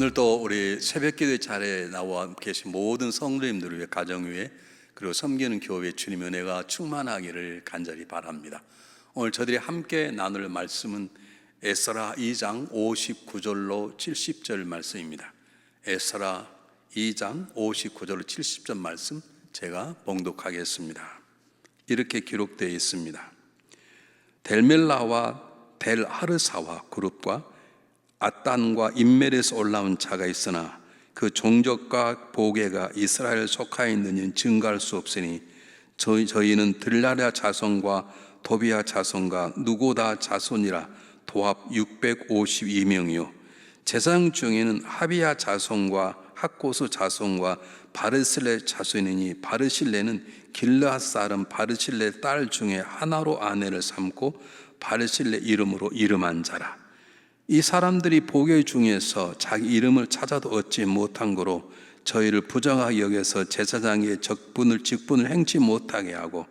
오늘 또 우리 새벽기도 자리에 나와 계신 모든 성도님들을 위해 가정 위에 그리고 섬기는 교회 주님의 은혜가 충만하기를 간절히 바랍니다. 오늘 저들이 함께 나눌 말씀은 에스라 2장 59절로 70절 말씀입니다. 에스라 2장 59절로 70절 말씀 제가 봉독하겠습니다. 이렇게 기록되어 있습니다. 델멜라와 델하르사와 그룹과 아단과 인멜에서 올라온 자가 있으나 그 종족과 보계가 이스라엘 속하여 있느니 증가할 수 없으니 저희는 들라랴 자손과 도비아 자손과 누고다 자손이라 도합 652명이요 제사장 중에는 하비야 자손과 학고수 자손과 바르실레 자손이니 바르실레는 길르앗 사람 바르실레 딸 중에 하나로 아내를 삼고 바르실레 이름으로 이름한 자라. 이 사람들이 보계 중에서 자기 이름을 찾아도 얻지 못한 거로 저희를 부정하게 여겨서 제사장의 직분을 행치 못하게 하고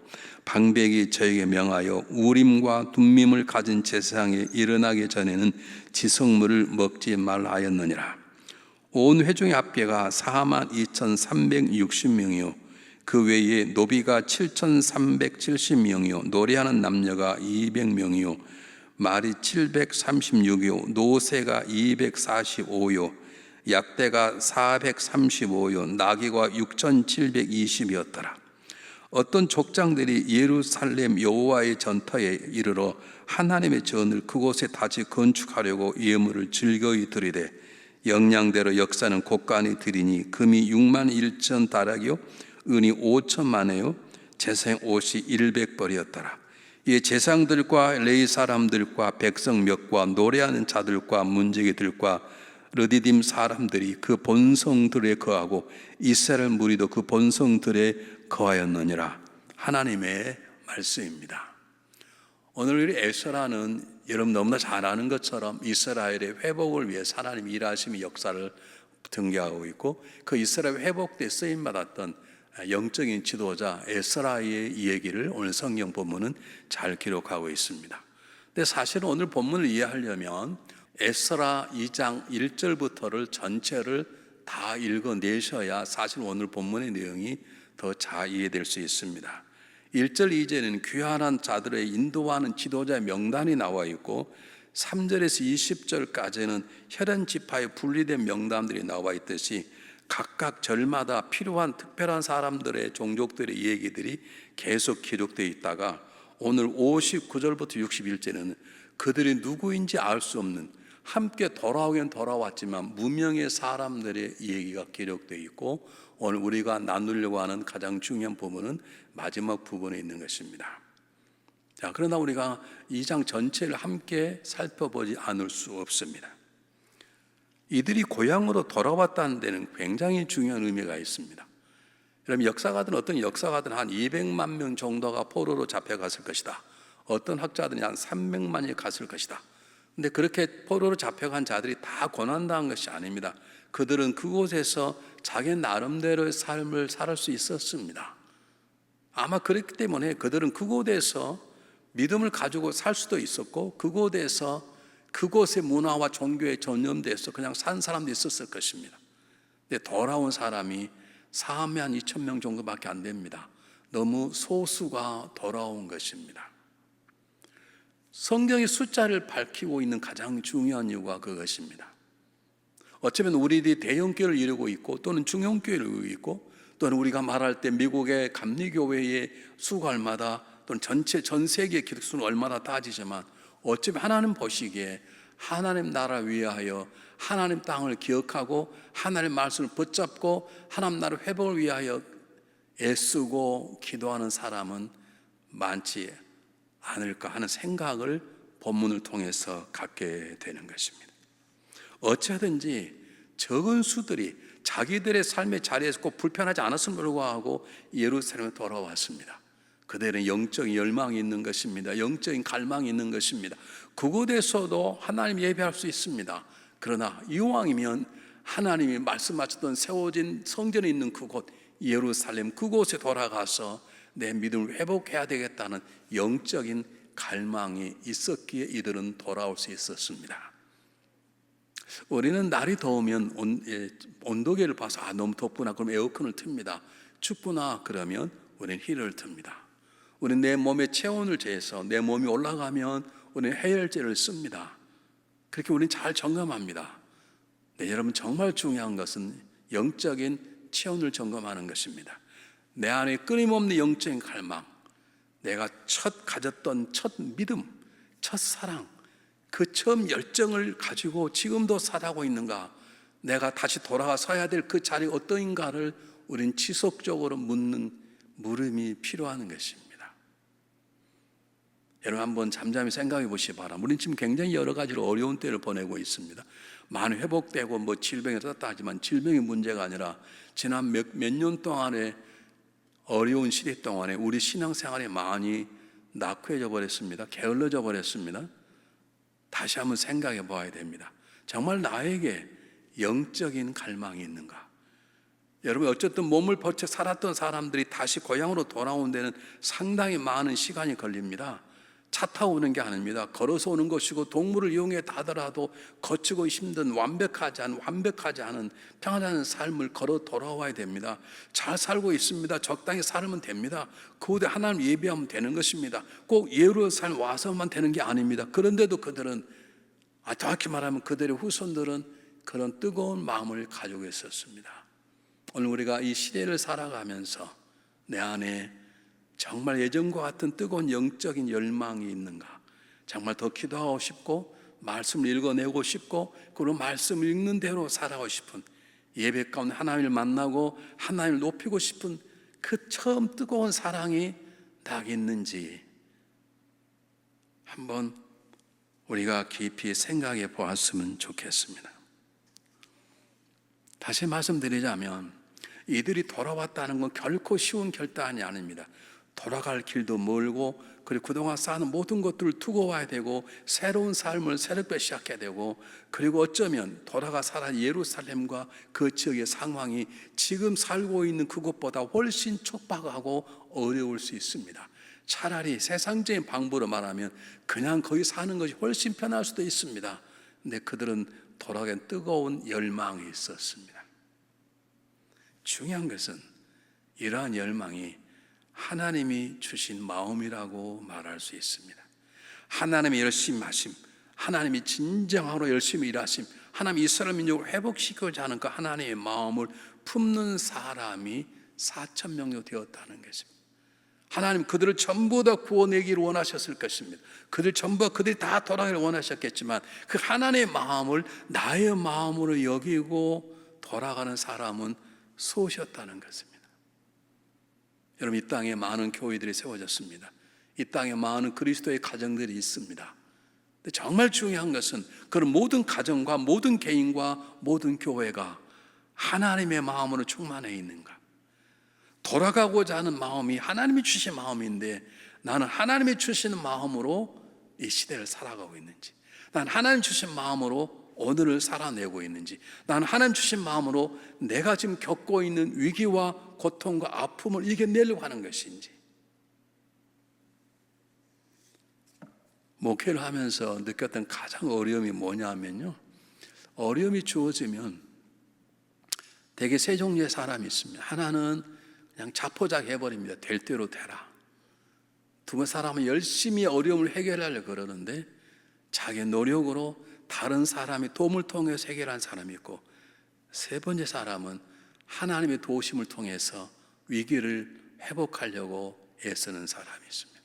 방백이 저에게 명하여 우림과 둠밈을 가진 제사장에 일어나기 전에는 지성물을 먹지 말라 하였느니라. 온 회중의 합계가 42,360명이요 그 외에 노비가 7,370명이요 노래하는 남녀가 200명이요 말이 736이요 노새가 245요 약대가 435요 나귀가 6,720이었더라. 어떤 족장들이 예루살렘 여호와의 전터에 이르러 하나님의 전을 그곳에 다시 건축하려고 예물을 즐거이 드리되 영량대로 역사는 곳간이 드리니 금이 6만 1천 다락이요 은이 5천만에요 제사장 옷이 100벌이었더라. 이 제사장들과 레위 사람들과 백성 몇과 노래하는 자들과 문지기들과 르디딤 사람들이 그 본성들에 거하고 이스라엘 무리도 그 본성들에 거하였느니라. 하나님의 말씀입니다. 오늘 우리 에스라는 여러분 너무나 잘 아는 것처럼 이스라엘의 회복을 위해 하나님의 일하심의 역사를 등기하고 있고 그 이스라엘 회복 때 쓰임받았던 영적인 지도자 에스라의 이야기를 오늘 성경 본문은 잘 기록하고 있습니다. 근데 사실은 오늘 본문을 이해하려면 에스라 2장 1절부터를 전체를 다 읽어내셔야 사실 오늘 본문의 내용이 더 잘 이해될 수 있습니다. 1절 2절에는 귀환한 자들의 인도하는 지도자의 명단이 나와 있고 3절에서 20절까지는 혈연 지파의 분리된 명단들이 나와 있듯이 각각 절마다 필요한 특별한 사람들의 종족들의 얘기들이 계속 기록되어 있다가 오늘 59절부터 61절에는 그들이 누구인지 알 수 없는 함께 돌아오긴 돌아왔지만 무명의 사람들의 얘기가 기록되어 있고 오늘 우리가 나누려고 하는 가장 중요한 부분은 마지막 부분에 있는 것입니다. 자, 그러나 우리가 이 장 전체를 함께 살펴보지 않을 수 없습니다. 이들이 고향으로 돌아왔다는 데는 굉장히 중요한 의미가 있습니다. 여러분 역사가든 어떤 역사가든 한 200만 명 정도가 포로로 잡혀갔을 것이다. 어떤 학자들이 한 300만이 갔을 것이다. 근데 그렇게 포로로 잡혀간 자들이 다 고난당한 것이 아닙니다. 그들은 그곳에서 자기 나름대로의 삶을 살 수 있었습니다. 아마 그렇기 때문에 그들은 그곳에서 믿음을 가지고 살 수도 있었고 그곳의 문화와 종교에 전염돼서 그냥 산 사람도 있었을 것입니다. 근데 돌아온 사람이 4만 2천 명 정도밖에 안 됩니다. 너무 소수가 돌아온 것입니다. 성경의 숫자를 밝히고 있는 가장 중요한 이유가 그것입니다. 어쩌면 우리들이 대형교회를 이루고 있고 또는 중형교회를 이루고 있고 또는 우리가 말할 때 미국의 감리교회의 수가 얼마다 또는 전 세계의 기독수는 얼마나 따지지만 어쩌면 하나님 보시기에 하나님 나라 위하여 하나님 땅을 기억하고 하나님 말씀을 붙잡고 하나님 나라 회복을 위하여 애쓰고 기도하는 사람은 많지 않을까 하는 생각을 본문을 통해서 갖게 되는 것입니다. 어찌하든지 적은 수들이 자기들의 삶의 자리에서 꼭 불편하지 않았음을 불구하고 예루살렘에 돌아왔습니다. 그들은 영적인 열망이 있는 것입니다. 영적인 갈망이 있는 것입니다. 그곳에서도 하나님 예배할 수 있습니다. 그러나 이왕이면 하나님이 말씀하셨던 세워진 성전이 있는 그곳 예루살렘 그곳에 돌아가서 내 믿음을 회복해야 되겠다는 영적인 갈망이 있었기에 이들은 돌아올 수 있었습니다. 우리는 날이 더우면 온도계를 봐서 너무 덥구나 그럼 에어컨을 틉니다. 춥구나 그러면 우리는 히터를 틉니다. 우리는 내 몸의 체온을 재서 내 몸이 올라가면 우리는 해열제를 씁니다. 그렇게 우리는 잘 점검합니다. 네, 여러분 정말 중요한 것은 영적인 체온을 점검하는 것입니다. 내 안에 끊임없는 영적인 갈망, 내가 첫 가졌던 첫 믿음, 첫 사랑, 그 처음 열정을 가지고 지금도 살아가고 있는가, 내가 다시 돌아가 서야 될 그 자리 어떠인가를 우린 지속적으로 묻는 물음이 필요한 것입니다. 여러분 한번 잠잠히 생각해 보시기 바랍니다. 우리는 지금 굉장히 여러 가지로 어려운 때를 보내고 있습니다. 많이 회복되고 질병이 떴다 하지만 질병이 문제가 아니라 지난 몇 년 동안의 어려운 시대 동안에 우리 신앙생활이 많이 낙후해져 버렸습니다. 게을러져 버렸습니다. 다시 한번 생각해 봐야 됩니다. 정말 나에게 영적인 갈망이 있는가? 여러분 어쨌든 몸을 버텨 살았던 사람들이 다시 고향으로 돌아오는 데는 상당히 많은 시간이 걸립니다. 차 타고 오는 게 아닙니다. 걸어서 오는 것이고 동물을 이용해 가더라도 거치고 힘든 완벽하지 않은 평안한 삶을 걸어 돌아와야 됩니다. 잘 살고 있습니다. 적당히 살면 됩니다. 그 후에 하나님 예배하면 되는 것입니다. 꼭 예루살렘 삶 와서만 되는 게 아닙니다. 그런데도 그들은 정확히 말하면 그들의 후손들은 그런 뜨거운 마음을 가지고 있었습니다. 오늘 우리가 이 시대를 살아가면서 내 안에 정말 예전과 같은 뜨거운 영적인 열망이 있는가? 정말 더 기도하고 싶고 말씀을 읽어내고 싶고 그리고 말씀을 읽는 대로 살아가고 싶은 예배 가운데 하나님을 만나고 하나님을 높이고 싶은 그 처음 뜨거운 사랑이 나에게 있는지 한번 우리가 깊이 생각해 보았으면 좋겠습니다. 다시 말씀드리자면 이들이 돌아왔다는 건 결코 쉬운 결단이 아닙니다. 돌아갈 길도 멀고 그리고 그동안 쌓은 모든 것들을 두고 와야 되고 새로운 삶을 새롭게 시작해야 되고 그리고 어쩌면 돌아가 살아 예루살렘과 그 지역의 상황이 지금 살고 있는 그곳보다 훨씬 촉박하고 어려울 수 있습니다. 차라리 세상적인 방법으로 말하면 그냥 거기 사는 것이 훨씬 편할 수도 있습니다. 근데 그들은 돌아가는 뜨거운 열망이 있었습니다. 중요한 것은 이러한 열망이 하나님이 주신 마음이라고 말할 수 있습니다. 하나님이 열심히 하심, 하나님이 진정으로 열심히 일하심, 하나님 이스라엘 민족을 회복시키고자 하는 그 하나님의 마음을 품는 사람이 4,000명이 되었다는 것입니다. 하나님 그들을 전부 다 구원하기를 원하셨을 것입니다. 그들이 다 돌아가기를 원하셨겠지만 그 하나님의 마음을 나의 마음으로 여기고 돌아가는 사람은 쏘셨다는 것입니다. 여러분 이 땅에 많은 교회들이 세워졌습니다. 이 땅에 많은 그리스도의 가정들이 있습니다. 근데 정말 중요한 것은 그런 모든 가정과 모든 개인과 모든 교회가 하나님의 마음으로 충만해 있는가? 돌아가고자 하는 마음이 하나님이 주신 마음인데 나는 하나님이 주시는 마음으로 이 시대를 살아가고 있는지, 난 하나님 주신 마음으로 오늘을 살아내고 있는지, 나는 하나님 주신 마음으로 내가 지금 겪고 있는 위기와 고통과 아픔을 이겨내려고 하는 것인지. 목회를 하면서 느꼈던 가장 어려움이 뭐냐면요, 어려움이 주어지면 대개 세 종류의 사람이 있습니다. 하나는 그냥 자포자기해버립니다. 될 대로 되라. 두 번째 사람은 열심히 어려움을 해결하려고 그러는데 자기 노력으로 다른 사람의 도움을 통해서 해결한 사람이 있고, 세 번째 사람은 하나님의 도우심을 통해서 위기를 회복하려고 애쓰는 사람이 있습니다.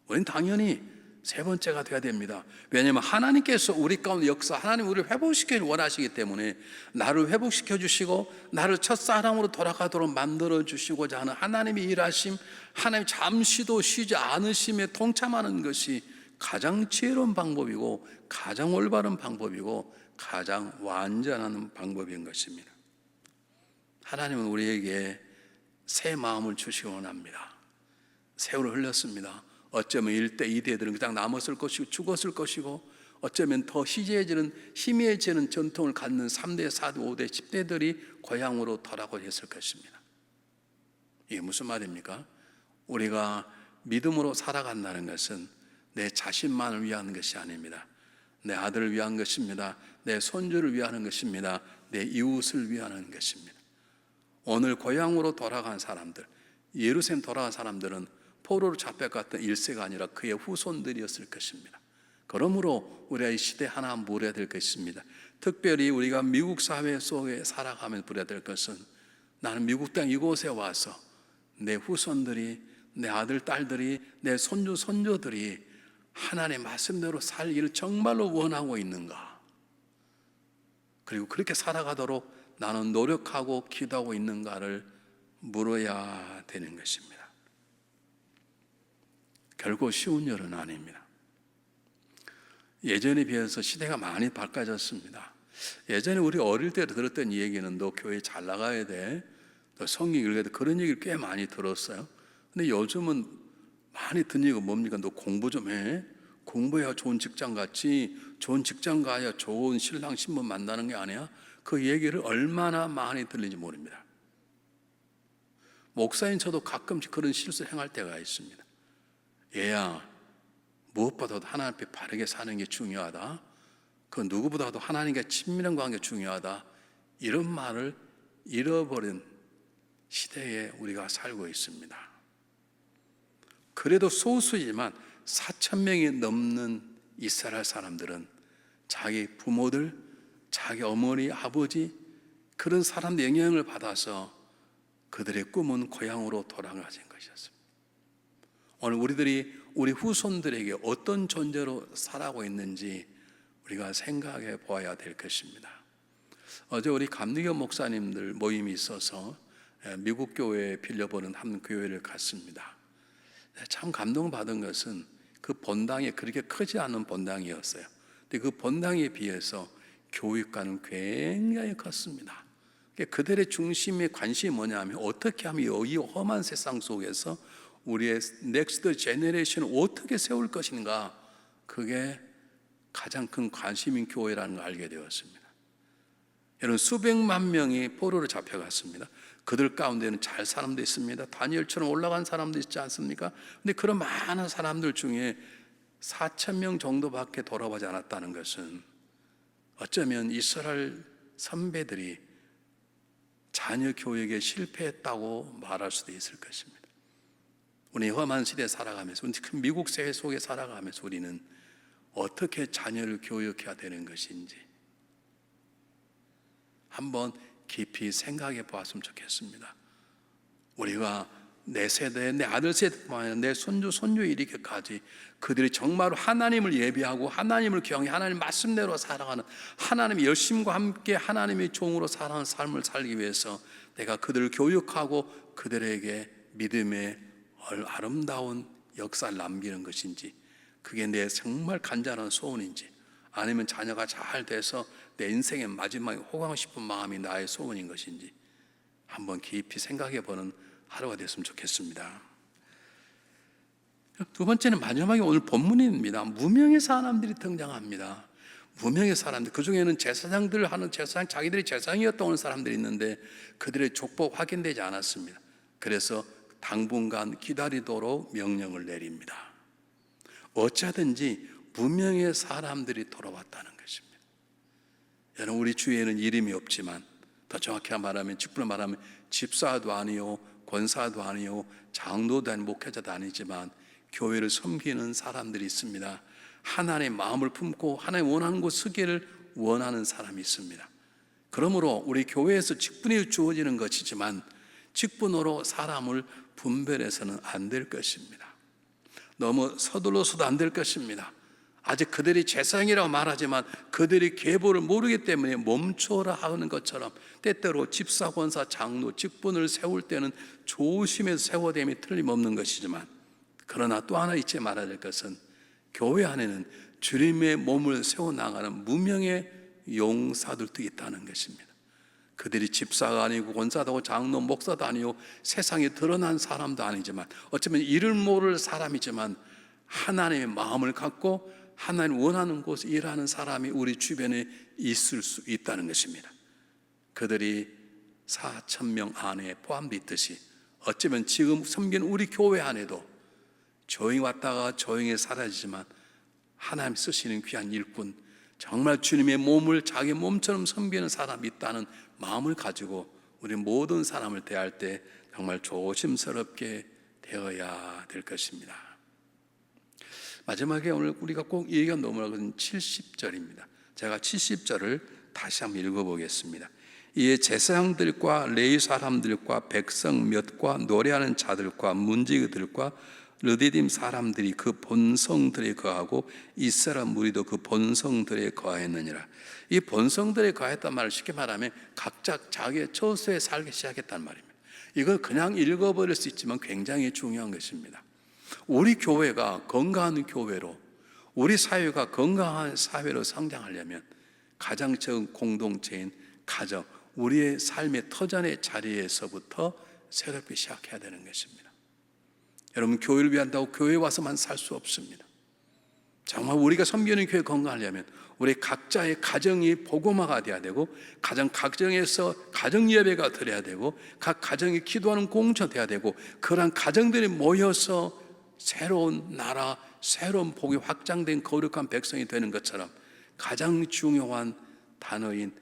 우리는 당연히 세 번째가 되어야 됩니다. 왜냐하면 하나님께서 우리 가운데 하나님 우리를 회복시키길 원하시기 때문에 나를 회복시켜 주시고 나를 첫사랑으로 돌아가도록 만들어 주시고자 하는 하나님의 일하심, 하나님 잠시도 쉬지 않으심에 동참하는 것이 가장 지혜로운 방법이고 가장 올바른 방법이고 가장 완전한 방법인 것입니다. 하나님은 우리에게 새 마음을 주시기 원합니다. 세월을 흘렸습니다. 어쩌면 1대, 2대들은 그냥 남았을 것이고 죽었을 것이고, 어쩌면 더 희미해지는 전통을 갖는 3대, 4대, 5대, 10대들이 고향으로 돌아가고 했을 것입니다. 이게 무슨 말입니까? 우리가 믿음으로 살아간다는 것은 내 자신만을 위한 것이 아닙니다. 내 아들을 위한 것입니다. 내 손주를 위하는 것입니다. 내 이웃을 위하는 것입니다. 오늘 고향으로 돌아간 사람들, 예루살렘 돌아간 사람들은 포로로 잡혀갔던 1세가 아니라 그의 후손들이었을 것입니다. 그러므로 우리가 이 시대 하나 물어야 될 것입니다. 특별히 우리가 미국 사회 속에 살아가면서 물어야 될 것은, 나는 미국 땅 이곳에 와서 내 후손들이, 내 아들, 딸들이, 내 손주, 손녀들이 하나님의 말씀대로 살기를 정말로 원하고 있는가? 그리고 그렇게 살아가도록 나는 노력하고 기도하고 있는가를 물어야 되는 것입니다. 결코 쉬운 일은 아닙니다. 예전에 비해서 시대가 많이 바꿔졌습니다. 예전에 우리 어릴 때 들었던 얘기는 너 교회 잘 나가야 돼, 너 성경 읽어야 돼, 그런 얘기를 꽤 많이 들었어요. 근데 요즘은 많이 듣는 얘기가 뭡니까? 너 공부 좀 해. 공부해야 좋은 직장 갔지. 좋은 직장 가야 좋은 신랑 신부 만나는 게 아니야. 그 얘기를 얼마나 많이 들리는지 모릅니다. 목사인 저도 가끔씩 그런 실수를 행할 때가 있습니다. 얘야, 무엇보다도 하나님 앞에 바르게 사는 게 중요하다. 그 누구보다도 하나님과 친밀한 관계가 중요하다. 이런 말을 잃어버린 시대에 우리가 살고 있습니다. 그래도 소수이지만 4,000명이 넘는 이스라엘 사람들은 자기 부모들, 자기 어머니, 아버지, 그런 사람들 영향을 받아서 그들의 꿈은 고향으로 돌아가신 것이었습니다. 오늘 우리들이 우리 후손들에게 어떤 존재로 살아가고 있는지 우리가 생각해 보아야 될 것입니다. 어제 우리 감리교 목사님들 모임이 있어서 미국 교회에 빌려보는 한 교회를 갔습니다. 참 감동받은 것은 그 본당이 그렇게 크지 않은 본당이었어요. 근데 그 본당에 비해서 교육관은 굉장히 컸습니다. 그들의 중심의 관심이 뭐냐면 어떻게 하면 이 험한 세상 속에서 우리의 넥스트 제너레이션을 어떻게 세울 것인가, 그게 가장 큰 관심인 교회라는 걸 알게 되었습니다. 여러분, 수백만 명이 포로로 잡혀갔습니다. 그들 가운데는 잘 사람도 있습니다. 다니엘처럼 올라간 사람도 있지 않습니까? 근데 그런 많은 사람들 중에 4,000명 정도밖에 돌아오지 않았다는 것은 어쩌면 이스라엘 선배들이 자녀 교육에 실패했다고 말할 수도 있을 것입니다. 우리 험한 시대에 살아가면서, 특히 미국 사회 속에 살아가면서 우리는 어떻게 자녀를 교육해야 되는 것인지 한번 깊이 생각해 보았으면 좋겠습니다. 우리가 내 세대, 내 아들 세대뿐만 아니라 내 손주, 손녀 이르기까지 그들이 정말 하나님을 예배하고 하나님을 경외, 하나님 말씀대로 살아가는, 하나님의 열심과 함께 하나님의 종으로 살아가는 삶을 살기 위해서 내가 그들을 교육하고 그들에게 믿음의 아름다운 역사를 남기는 것인지, 그게 내 정말 간절한 소원인지, 아니면 자녀가 잘 돼서 내 인생의 마지막에 호강하고 싶은 마음이 나의 소원인 것인지 한번 깊이 생각해 보는 하루가 됐으면 좋겠습니다. 두 번째는 마지막에 오늘 본문입니다. 무명의 사람들이 등장합니다. 무명의 사람들, 그 중에는 제사장들 하는 제사장, 자기들이 제사장이었던 오는 사람들이 있는데 그들의 족보가 확인되지 않았습니다. 그래서 당분간 기다리도록 명령을 내립니다. 어쩌든지 무명의 사람들이 돌아왔다는 것입니다. 여러분, 우리 주위에는 이름이 없지만, 더 정확히 말하면, 직분을 말하면 집사도 아니요, 권사도 아니요, 장로도 아닌 목회자도 아니지만 교회를 섬기는 사람들이 있습니다. 하나님의 마음을 품고 하나님 원하는 곳 서기를 원하는 사람이 있습니다. 그러므로 우리 교회에서 직분이 주어지는 것이지만 직분으로 사람을 분별해서는 안 될 것입니다. 너무 서둘러서도 안 될 것입니다. 아직 그들이 제사장이라고 말하지만 그들이 계보를 모르기 때문에 멈춰라 하는 것처럼 때때로 집사, 권사, 장로 직분을 세울 때는 조심해서 세워야 됨이 틀림없는 것이지만, 그러나 또 하나 잊지 말아야 될 것은 교회 안에는 주님의 몸을 세워나가는 무명의 용사들도 있다는 것입니다. 그들이 집사가 아니고 권사도 아니고 장로, 목사도 아니고 세상에 드러난 사람도 아니지만, 어쩌면 이를 모를 사람이지만 하나님의 마음을 갖고 하나님 원하는 곳에 일하는 사람이 우리 주변에 있을 수 있다는 것입니다. 그들이 4,000명 안에 포함되어 있듯이 어쩌면 지금 섬기는 우리 교회 안에도 조용히 왔다가 조용히 사라지지만 하나님 쓰시는 귀한 일꾼, 정말 주님의 몸을 자기 몸처럼 섬기는 사람이 있다는 마음을 가지고 우리 모든 사람을 대할 때 정말 조심스럽게 되어야 될 것입니다. 마지막에 오늘 우리가 꼭 얘기가 넘어갈 것은 70절입니다. 제가 70절을 다시 한번 읽어보겠습니다. 이에 제사장들과 레위 사람들과 백성 몇과 노래하는 자들과 문지기들과 르디딤 사람들이 그 본성들에 거하고 이스라엘 무리도 그 본성들에 거하였느니라. 이 본성들에 거하였단 말을 쉽게 말하면 각자 자기의 처소에 살기 시작했단 말입니다. 이걸 그냥 읽어버릴 수 있지만 굉장히 중요한 것입니다. 우리 교회가 건강한 교회로, 우리 사회가 건강한 사회로 성장하려면 가장 적은 공동체인 가정, 우리의 삶의 터전의 자리에서부터 새롭게 시작해야 되는 것입니다. 여러분, 교회를 위한다고 교회에 와서만 살 수 없습니다. 정말 우리가 섬기는 교회 건강하려면 우리 각자의 가정이 복음화가 돼야 되고, 가정에서 가정 예배가 드려야 되고, 각 가정이 기도하는 공처 돼야 되고, 그러한 가정들이 모여서 새로운 나라, 새로운 복이 확장된 거룩한 백성이 되는 것처럼 가장 중요한 단어인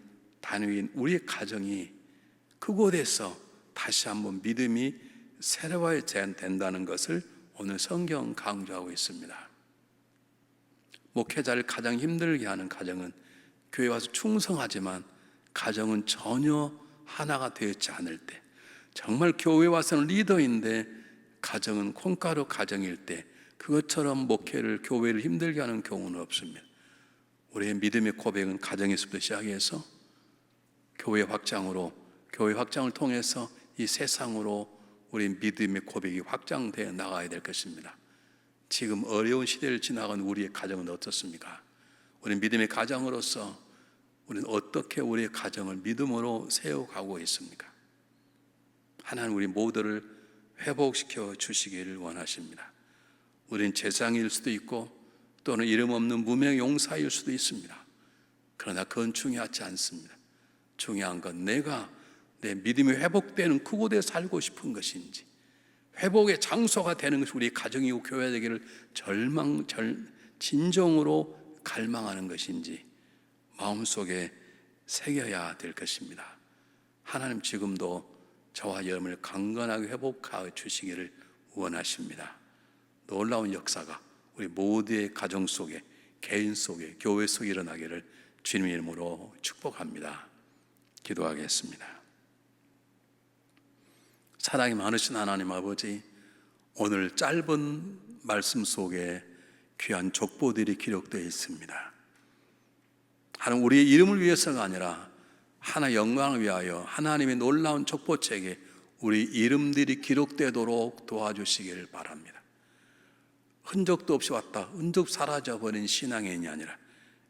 우리의 가정이 그곳에서 다시 한번 믿음이 새로워야 된다는 것을 오늘 성경 강조하고 있습니다. 목회자를 가장 힘들게 하는 가정은 교회 와서 충성하지만 가정은 전혀 하나가 되었지 않을 때, 정말 교회 와서는 리더인데 가정은 콩가루 가정일 때, 그것처럼 목회를, 교회를 힘들게 하는 경우는 없습니다. 우리의 믿음의 고백은 가정에서부터 시작해서 교회 확장을 통해서 이 세상으로 우리 믿음의 고백이 확장되어 나가야 될 것입니다. 지금 어려운 시대를 지나간 우리의 가정은 어떻습니까? 우리 믿음의 가정으로서 우리는 어떻게 우리의 가정을 믿음으로 세워가고 있습니까? 하나님 우리 모두를 회복시켜 주시기를 원하십니다. 우린 제사장일 수도 있고 또는 이름 없는 무명 용사일 수도 있습니다. 그러나 그건 중요하지 않습니다. 중요한 건 내가 내 믿음이 회복되는 그곳에 살고 싶은 것인지, 회복의 장소가 되는 것이 우리 가정이고 교회 되기를 진정으로 갈망하는 것인지 마음속에 새겨야 될 것입니다. 하나님 지금도 저와 여러분을 강건하게 회복하여 주시기를 원하십니다. 놀라운 역사가 우리 모두의 가정 속에, 개인 속에, 교회 속에 일어나기를 주님의 이름으로 축복합니다. 기도하겠습니다. 사랑이 많으신 하나님 아버지, 오늘 짧은 말씀 속에 귀한 족보들이 기록되어 있습니다. 하나님, 우리의 이름을 위해서가 아니라 하나의 영광을 위하여 하나님의 놀라운 족보책에 우리 이름들이 기록되도록 도와주시기를 바랍니다. 흔적도 없이 왔다 흔적 사라져버린 신앙인이 아니라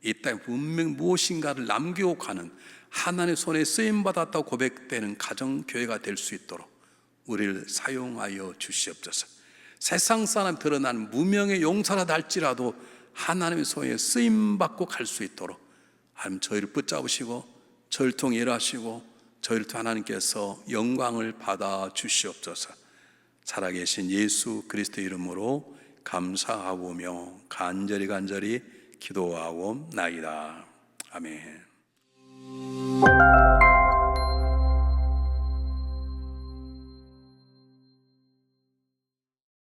이 땅에 분명 무엇인가를 남기고 가는 하나님의 손에 쓰임받았다고 고백되는 가정교회가 될 수 있도록 우리를 사용하여 주시옵소서. 세상 사람 드러난 무명의 용사라 할지라도 하나님의 손에 쓰임받고 갈 수 있도록 하나님 저희를 붙잡으시고 저희를 통해 일하시고 저희를 통해 하나님께서 영광을 받아 주시옵소서. 살아계신 예수 그리스도의 이름으로 감사하오며 간절히 기도하옵나이다. 아멘.